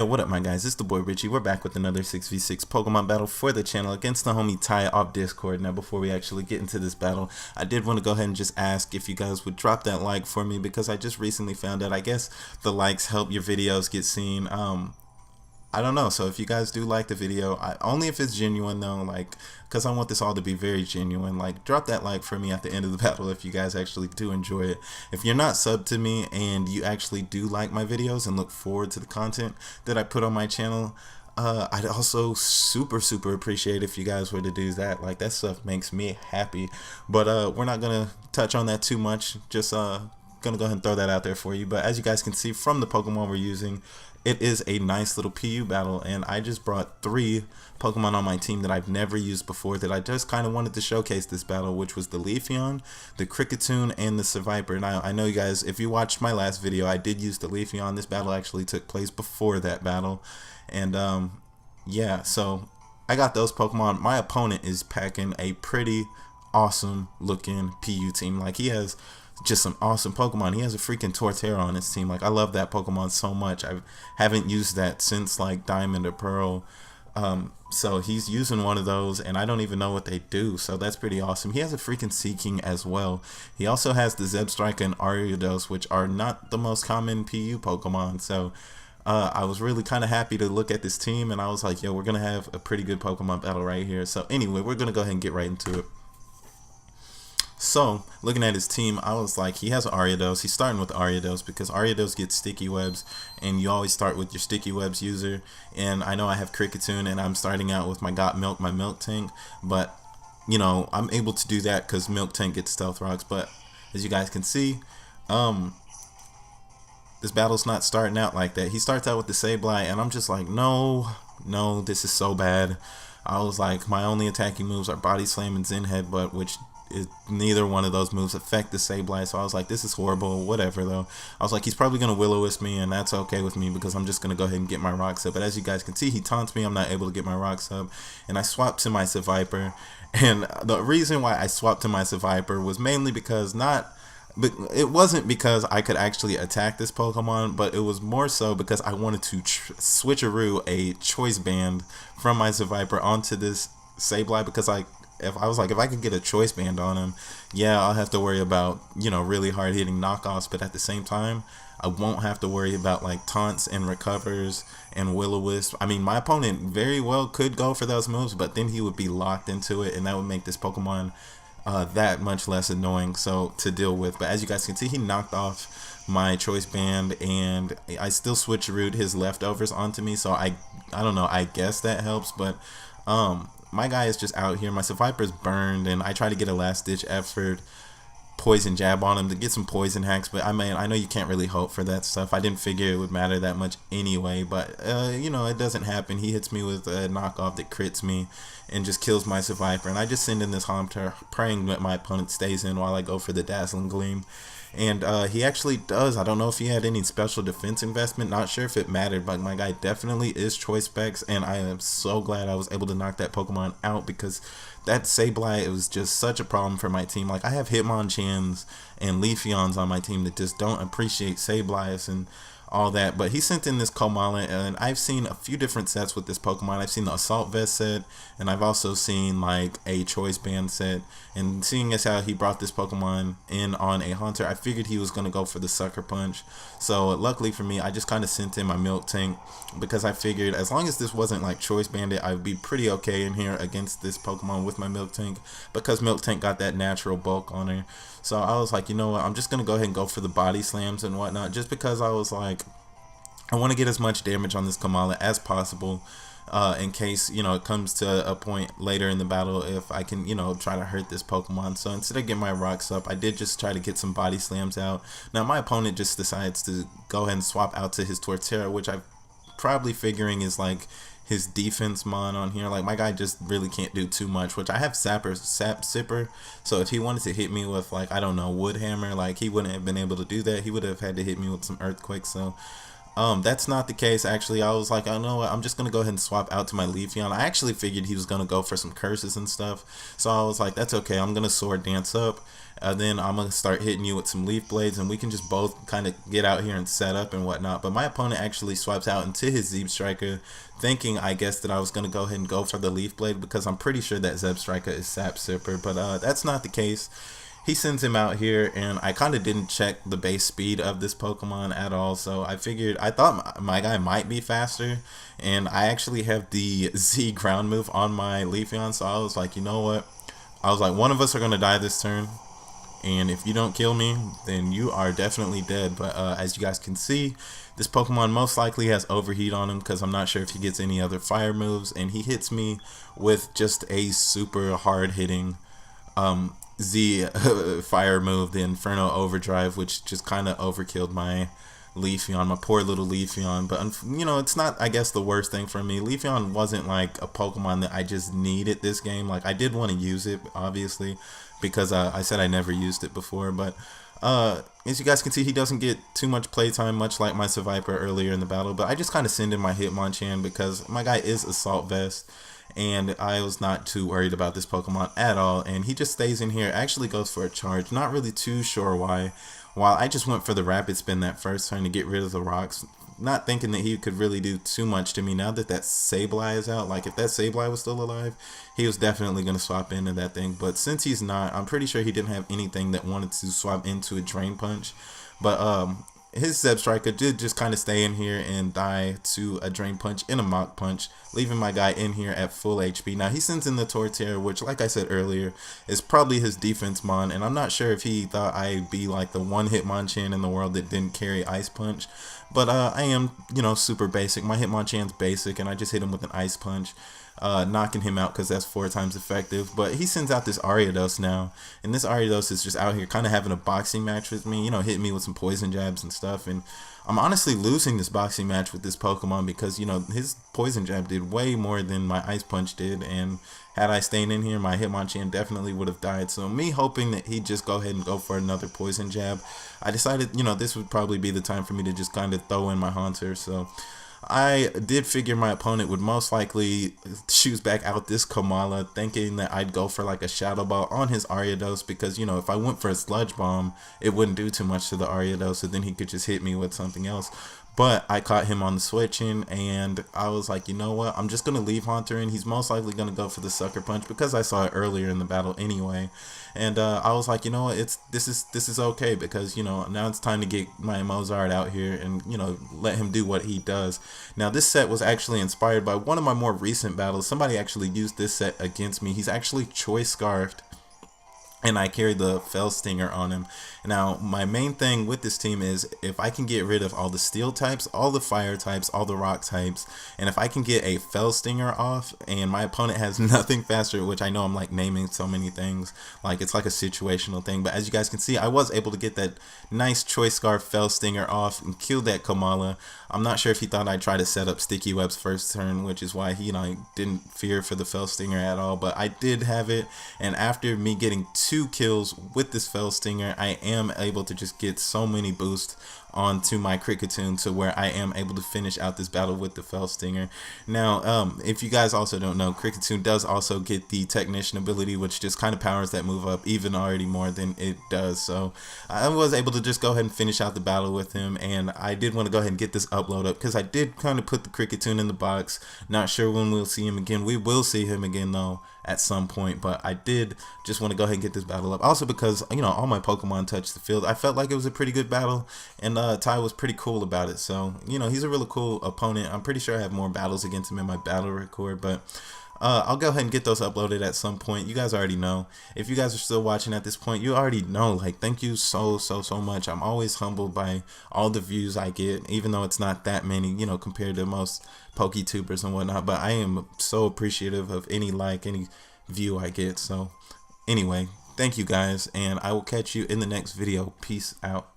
Yo, what up, my guys? It's the boy Richie. We're back with another 6v6 Pokemon battle for the channel against the homie Ty off Discord. Now, before we actually get into this battle, I did want to go ahead and just ask if you guys would drop that like for me, because I just recently found out, I guess, the likes help your videos get seen. I don't know. So if you guys do like the video, only if it's genuine though, like, because I want this all to be very genuine, like, drop that like for me at the end of the battle if you guys actually do enjoy it. If you're not subbed to me and you actually do like my videos and look forward to the content that I put on my channel, I'd also super appreciate if you guys were to do that. Like, that stuff makes me happy. But we're not gonna touch on that too much. Just gonna go ahead and throw that out there for you. But as you guys can see from the Pokemon we're using, it is a nice little PU battle, and I just brought 3 Pokemon on my team that I've never used before that I just kind of wanted to showcase this battle, which was the Leafeon, the Kricketune, and the Seviper. Now, I know you guys, if you watched my last video, I did use the Leafeon. This battle actually took place before that battle, and yeah, so I got those Pokemon. My opponent is packing a pretty awesome looking PU team. Like, he has just some awesome Pokemon. He has a freaking Torterra on his team. Like, I love that Pokemon so much. I haven't used that since like Diamond or Pearl. So he's using one of those, and I don't even know what they do. So that's pretty awesome. He has a freaking Seeking as well. He also has the Zebstrika and Ariados, which are not the most common PU Pokemon. So I was really kind of happy to look at this team, and I was like, yo, we're gonna have a pretty good Pokemon battle right here. So anyway, we're gonna go ahead and get right into it. So, looking at his team, I was like, he has Ariados. He's starting with Ariados because Ariados gets sticky webs, and you always start with your sticky webs user. And I know I have Kricketune, and I'm starting out with my Got Milk, my Milk Tank. But, you know, I'm able to do that because Milk Tank gets Stealth Rocks. But, as you guys can see, this battle's not starting out like that. He starts out with the Sableye, and I'm just like, no, this is so bad. I was like, my only attacking moves are Body Slam and Zen Headbutt, which neither one of those moves affect the Sableye. So I was like, this is horrible. Whatever though. I was like, he's probably gonna Will-O-Wisp me, and that's okay with me because I'm just gonna go ahead and get my Rocks up. But as you guys can see, he taunts me. I'm not able to get my Rocks up, and I swapped to my Seviper. And the reason why I swapped to my Seviper was mainly because it wasn't because I could actually attack this Pokemon, but it was more so because I wanted to switcheroo a Choice Band from my Seviper onto this Sableye, because if I could get a Choice Band on him, yeah, I'll have to worry about, you know, really hard hitting knockoffs, but at the same time, I won't have to worry about like taunts and recovers and Will-O-Wisp. I mean, my opponent very well could go for those moves, but then he would be locked into it, and that would make this Pokemon that much less annoying to deal with. But as you guys can see, he knocked off my Choice Band, and I still switcherooed his leftovers onto me, so I don't know, I guess that helps. But my guy is just out here. My Seviper's burned, and I try to get a last-ditch effort Poison Jab on him to get some Poison Hacks, but I mean, I know you can't really hope for that stuff. I didn't figure it would matter that much anyway, but you know, it doesn't happen. He hits me with a knockoff that crits me and just kills my Seviper, and I just send in this Haunter, praying that my opponent stays in while I go for the Dazzling Gleam. And he actually does. I don't know if he had any special defense investment. Not sure if it mattered, but my guy definitely is Choice Specs, and I am so glad I was able to knock that Pokemon out, because that Sableye, it was just such a problem for my team. Like, I have Hitmonchans and Leafeons on my team that just don't appreciate Sableyes and all that. But he sent in this Komala, and I've seen a few different sets with this Pokemon. I've seen the Assault Vest set, and I've also seen like a Choice Band set. And seeing as how he brought this Pokemon in on a Haunter, I figured he was going to go for the Sucker Punch. So luckily for me, I just kind of sent in my Milk Tank, because I figured as long as this wasn't like Choice Bandit, I would be pretty okay in here against this Pokemon with my Milk Tank, because Milk Tank got that natural bulk on her. So I was like, you know what, I'm just going to go ahead and go for the Body Slams and whatnot, just because I was like, I want to get as much damage on this Komala as possible, in case, you know, it comes to a point later in the battle if I can, you know, try to hurt this Pokemon. So instead of getting my Rocks up, I did just try to get some Body Slams out. Now my opponent just decides to go ahead and swap out to his Torterra, which I'm probably figuring is like his defense mon on here. Like, my guy just really can't do too much, which I have Sap Sipper, so if he wanted to hit me with, like, I don't know, Wood Hammer, like, he wouldn't have been able to do that. He would have had to hit me with some Earthquake. So That's not the case. Actually, I was like, I know what, I'm just gonna go ahead and swap out to my Leafeon. I actually figured he was gonna go for some curses and stuff, so I was like, that's okay. I'm gonna sword dance up, and then I'm gonna start hitting you with some leaf blades, and we can just both kind of get out here and set up and whatnot. But my opponent actually swaps out into his Zeb Striker, thinking, I guess, that I was gonna go ahead and go for the leaf blade because I'm pretty sure that Zeb Striker is Sap Sipper, but that's not the case. He sends him out here, and I kind of didn't check the base speed of this Pokemon at all, so I thought my guy might be faster, and I actually have the Z ground move on my Leafeon, so I was like, you know what, I was like, one of us are going to die this turn, and if you don't kill me, then you are definitely dead. But as you guys can see, this Pokemon most likely has Overheat on him because I'm not sure if he gets any other fire moves, and he hits me with just a super hard hitting Z fire move, the Inferno Overdrive, which just kind of overkilled my Leafeon, my poor little Leafeon. But you know, it's not, I guess, the worst thing for me. Leafeon wasn't like a Pokemon that I just needed this game. Like, I did want to use it, obviously, because I said I never used it before. But as you guys can see, he doesn't get too much playtime, much like my Seviper earlier in the battle. But I just kind of send in my Hitmonchan because my guy is Assault Vest, and I was not too worried about this Pokemon at all. And he just stays in here, actually goes for a charge, not really too sure why. While I just went for the Rapid Spin that first turn to get rid of the rocks, not thinking that he could really do too much to me. Now that that Sableye is out, like if that Sableye was still alive, he was definitely going to swap into that thing. But since he's not, I'm pretty sure he didn't have anything that wanted to swap into a Drain Punch. But his Zeb Striker did just kind of stay in here and die to a Drain Punch and a Mach Punch, leaving my guy in here at full HP. Now he sends in the Torterra, which, like I said earlier, is probably his defense mon, and I'm not sure if he thought I'd be like the one Hitmonchan in the world that didn't carry Ice Punch. But I am, you know, super basic. My Hitmonchan's basic, and I just hit him with an Ice Punch, knocking him out because that's 4 times effective. But he sends out this Ariados now, and this Ariados is just out here kind of having a boxing match with me, you know, hitting me with some poison jabs and stuff. And I'm honestly losing this boxing match with this Pokemon because, you know, his poison jab did way more than my Ice Punch did, and had I stayed in here, my Hitmonchan definitely would have died. So me hoping that he'd just go ahead and go for another poison jab, I decided, you know, this would probably be the time for me to just kind of throw in my Haunter. So I did figure my opponent would most likely choose back out this Kamala, thinking that I'd go for like a Shadow Ball on his Ariados because, you know, if I went for a Sludge Bomb, it wouldn't do too much to the Ariados, so then he could just hit me with something else. But I caught him on the switching, and I was like, you know what, I'm just going to leave Haunter in. He's most likely going to go for the Sucker Punch because I saw it earlier in the battle anyway. And I was like, you know what, this is okay because, you know, now it's time to get my Mozart out here and, you know, let him do what he does. Now, this set was actually inspired by one of my more recent battles. Somebody actually used this set against me. He's actually Choice Scarfed, and I carried the Fell Stinger on him. Now, my main thing with this team is if I can get rid of all the Steel types, all the Fire types, all the Rock types, and if I can get a Fell Stinger off, and my opponent has nothing faster, which I know I'm like naming so many things, like it's like a situational thing, but as you guys can see, I was able to get that nice Choice Scarf Fell Stinger off and kill that Kamala. I'm not sure if he thought I'd try to set up Sticky Webs first turn, which is why he, you know, didn't fear for the Fell Stinger at all, but I did have it, and after me getting 2 kills with this Fell Stinger, I am able to just get so many boosts onto my Kricketune to where I am able to finish out this battle with the Fell Stinger. Now, if you guys also don't know, Kricketune does also get the Technician ability, which just kind of powers that move up even already more than it does. So I was able to just go ahead and finish out the battle with him, and I did want to go ahead and get this upload up because I did kind of put the Kricketune in the box. Not sure when we'll see him again. We will see him again though at some point, but I did just want to go ahead and get this battle up. Also because, you know, all my Pokemon touched the field. I felt like it was a pretty good battle, and Ty was pretty cool about it. So, you know, he's a really cool opponent. I'm pretty sure I have more battles against him in my battle record, but I'll go ahead and get those uploaded at some point. You guys already know. If you guys are still watching at this point, you already know. Like, thank you so much. I'm always humbled by all the views I get, even though it's not that many, you know, compared to most PokeTubers and whatnot. But I am so appreciative of any like, any view I get. So, anyway, thank you guys, and I will catch you in the next video. Peace out.